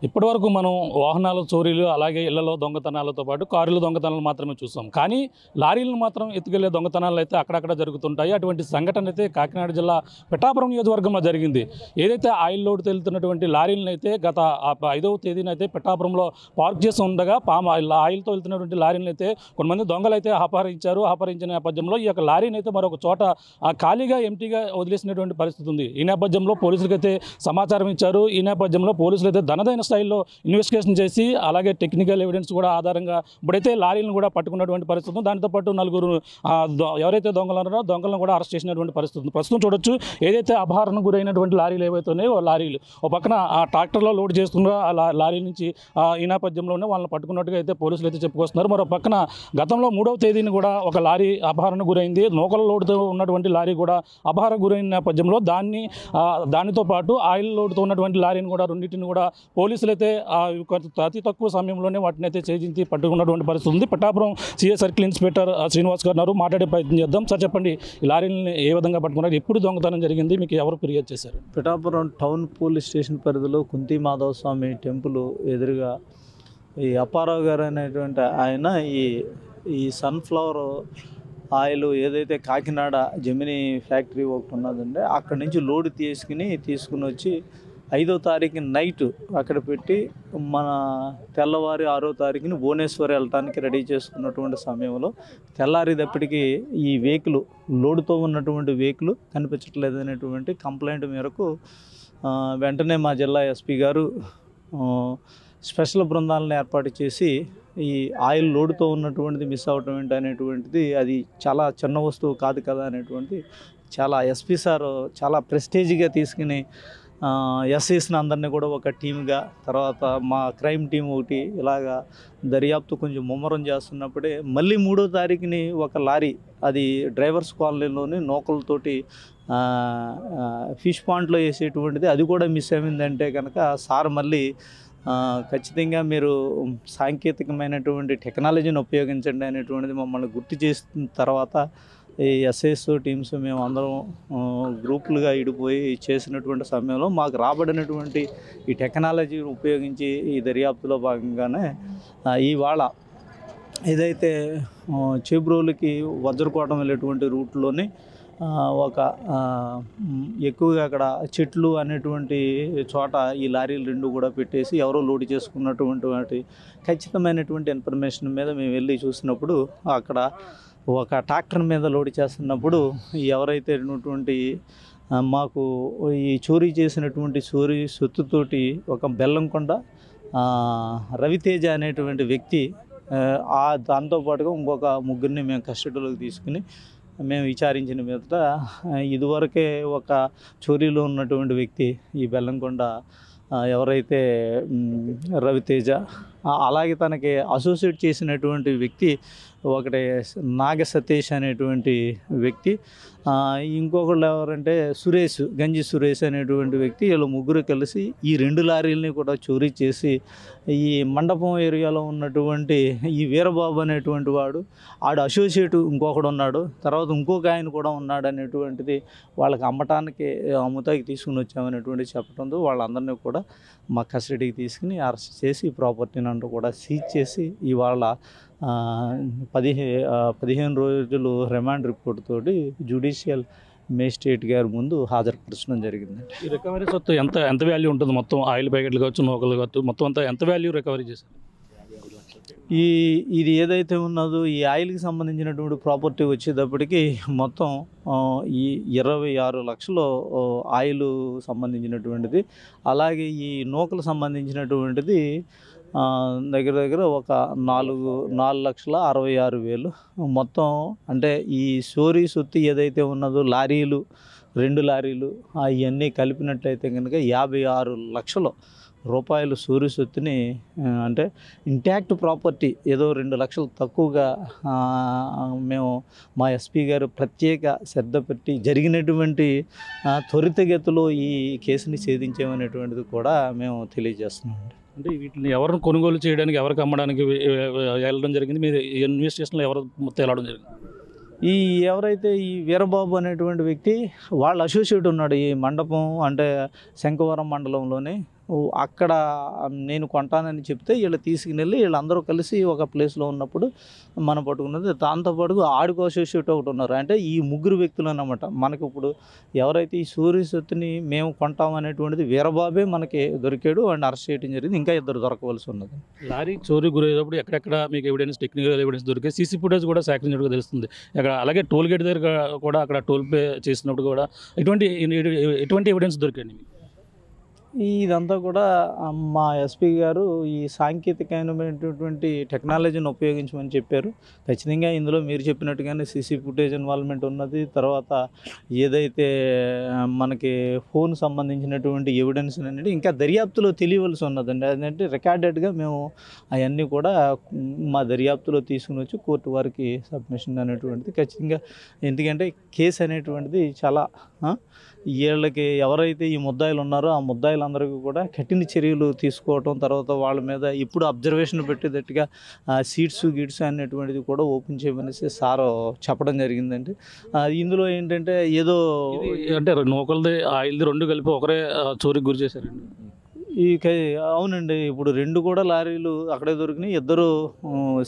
ఇప్పటివరకు మనం వాహనాల చోరీలు అలాగే ఇళ్లలో దొంగతనాలతో పాటు కారుల దొంగతనాలు మాత్రమే చూస్తాం. కానీ లారీలను మాత్రం ఎత్తుకెళ్లే దొంగతనాలు అయితే అక్కడక్కడ జరుగుతుంటాయి. అటువంటి సంఘటన అయితే కాకినాడ జిల్లా పిఠాపురం నియోజకవర్గంలో జరిగింది. ఏదైతే ఆయిల్ లోడ్ వెళ్తున్నటువంటి లారీలను అయితే గత 5వ తేదీన అయితే పిఠాపురంలో పార్క్ చేసి ఉండగా ఆయిల్తో వెళ్తున్నటువంటి లారీలను అయితే కొంతమంది దొంగలు అయితే అపహరించిన నేపథ్యంలో ఈ యొక్క లారీని అయితే మరొక చోట ఖాళీగా ఎంటీగా వదిలేసినటువంటి పరిస్థితి ఉంది. ఈ నేపథ్యంలో పోలీసులకైతే సమాచారం ఇచ్చారు. ఈ నేపథ్యంలో పోలీసులు అయితే ధనదైన స్థాయిలో ఇన్వెస్టిగేషన్ చేసి అలాగే టెక్నికల్ ఎవిడెన్స్ కూడా ఆధారంగా ఇప్పుడైతే లారీలను కూడా పట్టుకున్నటువంటి పరిస్థితి ఉంది. దాంతోపాటు నలుగురు ఎవరైతే దొంగలు ఉన్నారో దొంగలను కూడా అరెస్ట్ చేసినటువంటి పరిస్థితి ఉంది. ప్రస్తుతం చూడొచ్చు ఏదైతే అపహరణకు గురైనటువంటి లారీలు ఏవైతే ఉన్నాయో లారీలు ఒక పక్కన ఆ ట్రాక్టర్లో లోడ్ చేస్తున్న లారీ నుంచి ఈ నేపథ్యంలోనే వాళ్ళని పట్టుకున్నట్టుగా అయితే పోలీసులు అయితే చెప్పుకొస్తున్నారు. మరో పక్కన గతంలో 3వ తేదీని కూడా ఒక లారీ అపహరణ గురైంది. నూకల లోడ్తో ఉన్నటువంటి లారీ కూడా అపహరణ గురైన నేపథ్యంలో దానితో పాటు ఆయిల్ లోడ్తో ఉన్నటువంటి లారీని కూడా రెండింటిని కూడా పోలీసులు అయితే అతి తక్కువ సమయంలోనే వాటిని అయితే ఛేదించి పట్టుకున్నటువంటి పరిస్థితి ఉంది. Pithapuram CI circle inspector Srinivas గారు మాట్లాడే ప్రయత్నం చేద్దాం. సార్ చెప్పండి, ఈ లారీని ఏ విధంగా పట్టుకున్నారు, ఎప్పుడు దొంగతనం జరిగింది, మీకు ఎవరు ఫిర్యాదు చేశారు? పిఠాపురం టౌన్ పోలీస్ స్టేషన్ పరిధిలో కుంతి మాధవ స్వామి టెంపుల్ ఎదురుగా ఈ అప్పారావు గారు అనేటువంటి ఆయన ఈ సన్ఫ్లవర్ ఆయిల్ ఏదైతే కాకినాడ జెమినీ ఫ్యాక్టరీ ఒకటి ఉన్నదండి, అక్కడి నుంచి లోడ్ తీసుకుని వచ్చి 5వ తారీఖు నైట్ అక్కడ పెట్టి మన తెల్లవారి 6వ తారీఖుని భువనేశ్వర్ వెళ్ళటానికి రెడీ చేసుకున్నటువంటి సమయంలో తెల్లారిదప్పటికి ఈ వెహికల్ లోడుతో ఉన్నటువంటి వెహికల్ కనిపించట్లేదు అనేటువంటి కంప్లైంట్ మేరకు వెంటనే మా జిల్లా ఎస్పీ గారు స్పెషల్ బృందాలను ఏర్పాటు చేసి ఈ ఆయిల్ లోడుతో ఉన్నటువంటిది మిస్ అవటం ఏంటి అనేటువంటిది, అది చాలా చిన్న వస్తువు కాదు కదా అనేటువంటి చాలా ఎస్పీ సార్ చాలా ప్రెస్టేజ్గా తీసుకుని ఎస్ఐస్ని అందరినీ కూడా ఒక టీమ్గా, తర్వాత మా క్రైమ్ టీం ఒకటి ఇలాగా దర్యాప్తు కొంచెం ముమ్మరం చేస్తున్నప్పుడే మళ్ళీ 3వ తారీఖుని ఒక లారీ, అది డ్రైవర్స్ కాలనీలోని నూకలతోటి ఫిష్ పాంట్లో వేసేటువంటిది, అది కూడా మిస్ అయిందంటే కనుక సార్ మళ్ళీ ఖచ్చితంగా మీరు సాంకేతికమైనటువంటి టెక్నాలజీని ఉపయోగించండి అనేటువంటిది మమ్మల్ని గుర్తు చేసిన తర్వాత ఈ ఎస్ఐస్ టీమ్స్ మేము అందరం గ్రూపులుగా ఇడిపోయి చేసినటువంటి సమయంలో మాకు రాబడినటువంటి ఈ టెక్నాలజీని ఉపయోగించి ఈ దర్యాప్తులో భాగంగానే ఇవాళ ఏదైతే చేబ్రోలుకి వజ్రకోటం వెళ్ళేటువంటి రూట్లోని ఒక ఎక్కువగా అక్కడ చెట్లు అనేటువంటి చోట ఈ లారీలు 2 కూడా పెట్టేసి ఎవరో లోడ్ చేసుకున్నటువంటి ఖచ్చితమైనటువంటి ఇన్ఫర్మేషన్ మీద మేము వెళ్ళి చూసినప్పుడు అక్కడ ఒక ట్రాక్టర్ మీద లోడ్ చేస్తున్నప్పుడు ఎవరైతే ఉన్నటువంటి మాకు ఈ చోరీ చేసినటువంటి సొత్తుతోటి ఒక బెల్లంకొండ రవితేజ అనేటువంటి వ్యక్తి, దాంతోపాటుగా ఇంకొక ముగ్గురిని మేము కస్టడీలోకి తీసుకుని మేము విచారించిన మీదట ఇదివరకే ఒక చోరీలో ఉన్నటువంటి వ్యక్తి ఈ బెల్లంకొండ ఎవరైతే రవితేజ, అలాగే తనకి అసోసియేట్ చేసినటువంటి వ్యక్తి ఒకటి నాగ సతీష్ అనేటువంటి వ్యక్తి, ఇంకొకళ్ళు ఎవరంటే గంజి సురేష్ అనేటువంటి వ్యక్తి, వీళ్ళు ముగ్గురు కలిసి ఈ 2 లారీలని కూడా చోరీ చేసి ఈ మండపం ఏరియాలో ఉన్నటువంటి ఈ వీరబాబు అనేటువంటి వాడు, ఆడు అసోసియేట్ ఇంకొకడు ఉన్నాడు, తర్వాత ఇంకొక ఆయన కూడా ఉన్నాడు అనేటువంటిది వాళ్ళకి అమ్ముతాకి తీసుకుని వచ్చామనేటువంటి చెప్పడంతో వాళ్ళందరినీ కూడా మా కస్టడీకి తీసుకుని అరెస్ట్ చేసి ప్రాపర్టీని అంటూ కూడా సీజ్ చేసి ఇవాళ 15 రోజులు రిమాండ్ రిపోర్ట్ తోటి జ్యుడిషియల్ మేజిస్ట్రేట్ గారి ముందు హాజరుపరచడం జరిగింది. ఈ రికవరీ సొత్తు ఎంత వాల్యూ ఉంటుంది? మొత్తం ఆయిల్ ప్యాకెట్లు కావచ్చు, నూకలు కావచ్చు, మొత్తం అంతా ఎంత వాల్యూ రికవరీ చేశారు? ఇది ఏదైతే ఉన్నదో ఈ ఆయిల్కి సంబంధించినటువంటి ప్రాపర్టీ వచ్చేటప్పటికి మొత్తం ఈ 26 లక్షలు ఆయిల్ సంబంధించినటువంటిది, అలాగే ఈ నూకలు సంబంధించినటువంటిది దగ్గర ఒక 4,66,000 మొత్తం. అంటే ఈ చోరీ సొత్తు ఏదైతే ఉన్నదో లారీలు 2 లారీలు అవన్నీ కలిపినట్లయితే కనుక 56 లక్షల రూపాయలు చోరీ సొత్తుని, అంటే ఇంటాక్ట్ ప్రాపర్టీ ఏదో 2 లక్షలు తక్కువగా మేము మా ఎస్పీ గారు ప్రత్యేక శ్రద్ధ పెట్టి జరిగినటువంటి త్వరితగతిలో ఈ కేసుని ఛేదించామనేటువంటిది కూడా మేము తెలియజేస్తున్నాం. అంటే వీటిని ఎవరిని కొనుగోలు చేయడానికి, ఎవరికి అమ్మడానికి వెళ్ళడం జరిగింది? మీరు ఇన్వెస్టిగేషన్లో ఎవరు తేలడం జరిగింది? ఎవరైతే ఈ వీరబాబు అనేటువంటి వ్యక్తి వాళ్ళ అసోసియేట్ ఉన్నాడు ఈ మండపం, అంటే శంఖవరం మండలంలోని అక్కడ నేను కొంటానని చెప్తే వీళ్ళు తీసుకుని వీళ్ళందరూ కలిసి ఒక ప్లేస్లో ఉన్నప్పుడు మనం పట్టుకున్నది. దాంతోపాటు ఆడికో అసోసియేట్ ఒకటి ఉన్నారు. అంటే ఈ ముగ్గురు వ్యక్తులు అన్నమాట. మనకి ఇప్పుడు ఎవరైతే ఈ సూర్య సొత్తుని మేము కొంటాం అనేటువంటిది వీరబాబే మనకి దొరికాడు అండ్ అరెస్ట్ చేయడం జరిగింది. ఇంకా ఇద్దరు దొరకవలసి ఉన్నది. లారీ చోరీ గురయ్యేటప్పుడు ఎక్కడెక్కడ మీకు ఎవిడెన్స్, టెక్నికల్ ఎవిడెన్స్ దొరికే సీసీ ఫుటేజ్ కూడా సేకరించినట్టుగా తెలుస్తుంది. అక్కడ అలాగే టోల్ గేట్ దగ్గర కూడా అక్కడ టోల్ పే చేసినప్పుడు కూడా ఎటువంటి ఎవిడెన్స్ దొరికండి మీకు? ఇదంతా కూడా మా ఎస్పీ గారు ఈ సాంకేతికమైనటువంటి టెక్నాలజీని ఉపయోగించమని చెప్పారు. ఖచ్చితంగా ఇందులో మీరు చెప్పినట్టుగానే సీసీ ఫుటేజ్ ఇన్వాల్వ్మెంట్ ఉన్నది. తర్వాత ఏదైతే మనకి ఫోన్ సంబంధించినటువంటి ఎవిడెన్స్ అనేది ఇంకా దర్యాప్తులో తెలియవలసి ఉన్నదండి. అదంటే రికార్డెడ్గా మేము అవన్నీ కూడా మా దర్యాప్తులో తీసుకుని వచ్చి కోర్టు వారికి సబ్మిషన్ అనేటువంటిది ఖచ్చితంగా. ఎందుకంటే కేసు అనేటువంటిది చాలా వీళ్ళకి ఎవరైతే ఈ ముద్దాయిలు ఉన్నారో ఆ ముద్దాయిలందరికీ కూడా కఠిన చర్యలు తీసుకోవటం, తర్వాత వాళ్ళ మీద ఇప్పుడు అబ్జర్వేషన్ పెట్టేటట్టుగా సీట్స్ గిట్స్ అనేటువంటిది కూడా ఓపెన్ చేయమనేసి సార్ చెప్పడం జరిగిందండి. ఇందులో ఏంటంటే ఏదో అంటే నూకలది ఆయిల్ది రెండు కలిపి ఒకరే చోరీకి గురి చేశారండి. అవునండి. ఇప్పుడు 2 కూడా లారీలు అక్కడే దొరికినాయి. ఇద్దరు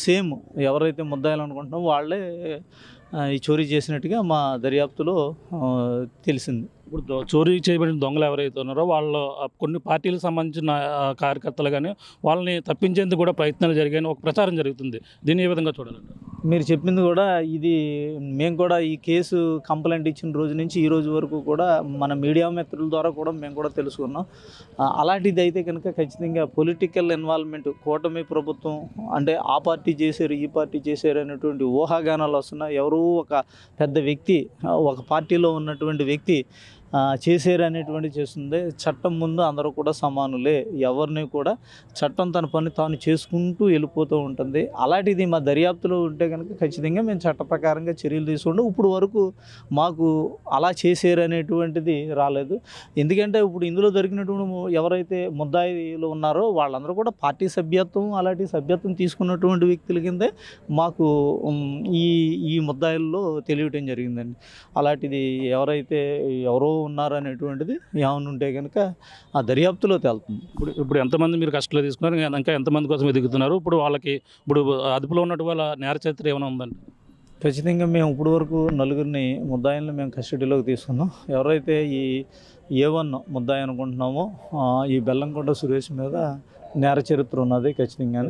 సేమ్ ఎవరైతే ముద్దాయిలు అనుకుంటున్నామో వాళ్ళే ఈ చోరీ చేసినట్టుగా మా దర్యాప్తులో తెలిసింది. ఇప్పుడు చోరీ చేయబడిన దొంగలు ఎవరైతే ఉన్నారో వాళ్ళు కొన్ని పార్టీలకు సంబంధించిన కార్యకర్తలు కానీ వాళ్ళని తప్పించేందుకు కూడా ప్రయత్నాలు జరిగాయని ఒక ప్రచారం జరుగుతుంది. దీన్ని ఏ విధంగా చూడాలండి? మీరు చెప్పింది కూడా ఇది మేము కూడా ఈ కేసు కంప్లైంట్ ఇచ్చిన రోజు నుంచి ఈ రోజు వరకు కూడా మన మీడియా మిత్రుల ద్వారా కూడా మేము కూడా తెలుసుకున్నాం. అలాంటిది అయితే కనుక ఖచ్చితంగా పొలిటికల్ ఇన్వాల్వ్మెంట్, కూటమి ప్రభుత్వం అంటే ఆ పార్టీ చేశారు ఈ పార్టీ చేశారు అనేటువంటి ఊహాగానాలు వస్తున్నాయి. ఎవరో ఒక పెద్ద వ్యక్తి, ఒక పార్టీలో ఉన్నటువంటి వ్యక్తి చేశారు అనేటువంటి చేస్తుంది. చట్టం ముందు అందరూ కూడా సమానులే. ఎవరిని కూడా చట్టం తన పని తాను చేసుకుంటూ వెళ్ళిపోతూ ఉంటుంది. అలాంటిది మా దర్యాప్తులో ఉంటే కనుక ఖచ్చితంగా మేము చట్ట ప్రకారంగా చర్యలు తీసుకుంటాం. ఇప్పుడు వరకు మాకు అలా చేశారు అనేటువంటిది రాలేదు. ఎందుకంటే ఇప్పుడు ఇందులో దొరికినటువంటి ఎవరైతే ముద్దాయిలు ఉన్నారో వాళ్ళందరూ కూడా పార్టీ సభ్యత్వం, అలాంటి సభ్యత్వం తీసుకున్నటువంటి వ్యక్తుల కిందే మాకు ఈ ఈ ముద్దాయిల్లో తెలియటం జరిగిందండి. అలాంటిది ఎవరైతే ఎవరో ఉన్నారనేటువంటిది ఏమైనా ఉంటే కనుక ఆ దర్యాప్తులో తేలుతుంది. ఇప్పుడు ఎంతమంది మీరు కస్టడీలో తీసుకున్నారు, ఇంకా ఎంతమంది కోసం ఎదుగుతున్నారు? ఇప్పుడు వాళ్ళకి ఇప్పుడు అదుపులో ఉన్నట్టు వాళ్ళ నేర చరిత్ర ఏమైనా ఉందండి? ఖచ్చితంగా మేము ఇప్పుడు వరకు 4 ముద్దాయిలను మేము కస్టడీలోకి తీసుకున్నాం. ఎవరైతే ఈ A1 ముద్దాయి అనుకుంటున్నామో ఈ బెల్లంకొండ సురేష్ మీద నేర చరిత్ర ఉన్నది. ఖచ్చితంగా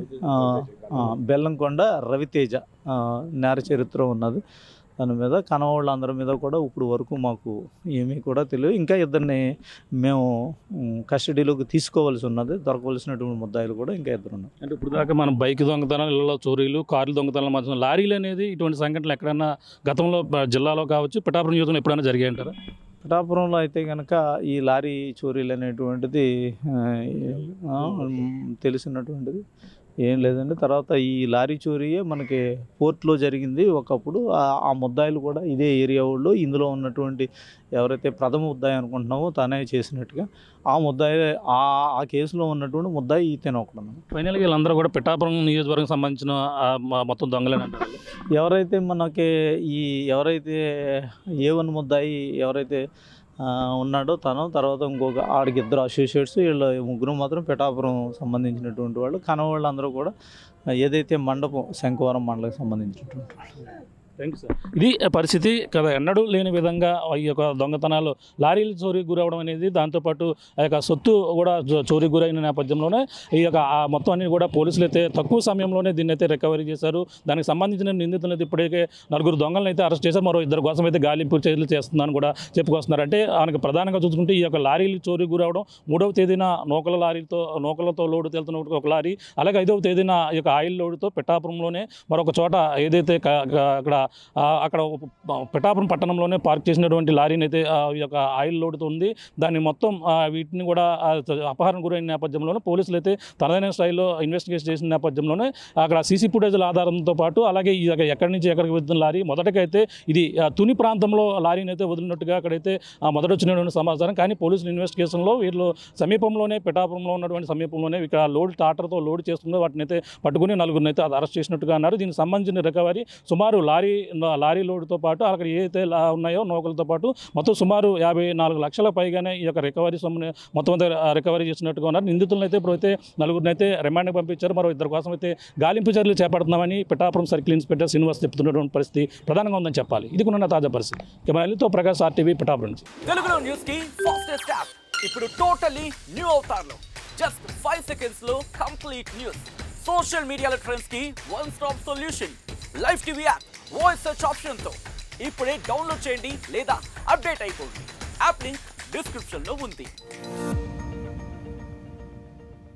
బెల్లంకొండ రవితేజ నేర చరిత్ర ఉన్నది. దాని మీద కనవాళ్ళందరి మీద కూడా ఇప్పుడు వరకు మాకు ఏమీ కూడా తెలియదు. ఇంకా ఇద్దరిని మేము కస్టడీలోకి తీసుకోవాల్సి ఉన్నది. దొరకవలసినటువంటి ముద్దాయిలు కూడా ఇంకా 2 ఉన్నారు. అంటే ఇప్పుడు దాకా మనం బైక్ దొంగతనాలు, ఇళ్లలో చోరీలు, కార్లు దొంగతనాలు మధ్య లారీలు అనేది ఇటువంటి సంఘటనలు ఎక్కడైనా గతంలో జిల్లాలో కావచ్చు, పిఠాపురం నియోజకవర్గంలో ఎప్పుడైనా జరిగాయంటారా? పిఠాపురంలో అయితే కనుక ఈ లారీ చోరీలు అనేటువంటిది తెలిసినటువంటిది ఏం లేదండి. తర్వాత ఈ లారీ చోరీయే మనకి పోర్ట్లో జరిగింది ఒకప్పుడు. ఆ ముద్దాయిలు కూడా ఇదే ఏరియా వాళ్ళు. ఇందులో ఉన్నటువంటి ఎవరైతే ప్రథమ ముద్దాయి అనుకుంటున్నామో తనే చేసినట్టుగా ఆ ముద్దాయి ఆ కేసులో ఉన్నటువంటి ముద్దాయి ఇతను ఒకడు. ఫైనల్గా వీళ్ళందరూ కూడా పిఠాపురం నియోజకవర్గం సంబంధించిన మొత్తం దొంగలేనంటారు. ఎవరైతే మనకి ఎవరైతే A1 ముద్దాయి ఎవరైతే ఉన్నాడో తను, తర్వాత ఇంకొక ఆడికి 2 అసోసియేట్స్, వీళ్ళు ముగ్గురు మాత్రం పిఠాపురం సంబంధించినటువంటి వాళ్ళు. కనవాళ్ళందరూ కూడా ఏదైతే మండపం శంఖవరం మండలకు సంబంధించినటువంటి వాళ్ళు. Thank you sir. ఇది పరిస్థితి కదా, ఎన్నడూ లేని విధంగా ఈ యొక్క దొంగతనాలు, లారీలు చోరీకి గురవడం అనేది, దాంతోపాటు ఆ యొక్క సొత్తు కూడా చోరీకి గురైన నేపథ్యంలోనే ఈ యొక్క మొత్తం అన్ని కూడా పోలీసులు అయితే తక్కువ సమయంలోనే దీన్ని అయితే రికవరీ చేశారు. దానికి సంబంధించిన నిందితులను అయితే ఇప్పటికే 4 దొంగలను అయితే అరెస్ట్ చేశారు. మరో 2 కోసం అయితే గాలింపు చర్యలు చేస్తున్నారని కూడా చెప్పుకొస్తున్నారు. అంటే ఆయనకు ప్రధానంగా చూసుకుంటే ఈ యొక్క లారీలు చోరీకి గురవడం, 3వ తేదీన నూకలతో లోడు తేలుతున్న ఒక లారీ, అలాగే 5వ తేదీన ఈ యొక్క ఆయిల్ లోడుతో పిఠాపురంలోనే మరొక చోట ఏదైతే అక్కడ పిఠాపురం పట్టణంలోనే పార్క్ చేసినటువంటి లారీని అయితే ఈ యొక్క ఆయిల్ లోడుతో ఉంది. దాన్ని మొత్తం వీటిని కూడా అపహరణ గురైన నేపథ్యంలోనే పోలీసులు అయితే తనదైన స్టైల్లో ఇన్వెస్టిగేట్ చేసిన నేపథ్యంలోనే అక్కడ సీసీ ఫుటేజ్ల ఆధారంతో పాటు అలాగే ఈ ఎక్కడి నుంచి ఎక్కడికి వెళ్తున్న లారీ మొదటకైతే ఇది తుని ప్రాంతంలో లారీని అయితే వదిలినట్టుగా అక్కడైతే మొదట వచ్చినటువంటి సమాచారం. కానీ పోలీసుల ఇన్వెస్టిగేషన్లో వీళ్ళు సమీపంలోనే పిఠాపురంలో ఉన్నటువంటి సమీపంలోనే ఇక్కడ టాటర్తో లోడ్ చేస్తుందో వాటిని అయితే పట్టుకుని 4 అయితే అరెస్ట్ చేసినట్టుగా అన్నారు. దీనికి సంబంధించిన రికవరీ సుమారు లారీ లారీ లోడ్తో పాటు అక్కడ ఏదైతే ఉన్నాయో నౌకలతో పాటు మొత్తం సుమారు 54 లక్షల పైగానే ఈ యొక్క రికవరీ సొమ్ముని మొత్తం అంతా రికవరీ చేసినట్టుగా ఉన్నారు. నిందితులను అయితే ఇప్పుడైతే నలుగురిని అయితే రిమాండ్కి పంపించారు. మరో ఇద్దరు కోసం అయితే గాలింపు చర్యలు చేపడుతున్నామని పిఠాపురం సర్కిల్ ఇన్స్పెక్టర్ శ్రీనివాస్ చెప్తున్నటువంటి పరిస్థితి ప్రధానంగా ఉందని చెప్పాలి. ఇది కూడా తాజా పరిస్థితి. కెమెరాలతో ప్రకాష్, RTV, పిఠాపురం నుంచి. తెలుగులో న్యూస్ కి ఫాస్టెస్ట్ యాప్ ఇప్పుడు టోటల్లీ న్యూ అవతార్లో జస్ట్ 5 సెకండ్స్ లో కంప్లీట్ న్యూస్. సోషల్ మీడియాలో ట్రెండ్స్ కి one stop solution. Live TV app voice search option తో ఇప్పుడే డౌన్లోడ్ చేయండి లేదా అప్డేట్ అయిపోండి. యాప్ లింక్ డిస్క్రిప్షన్ లో ఉంది.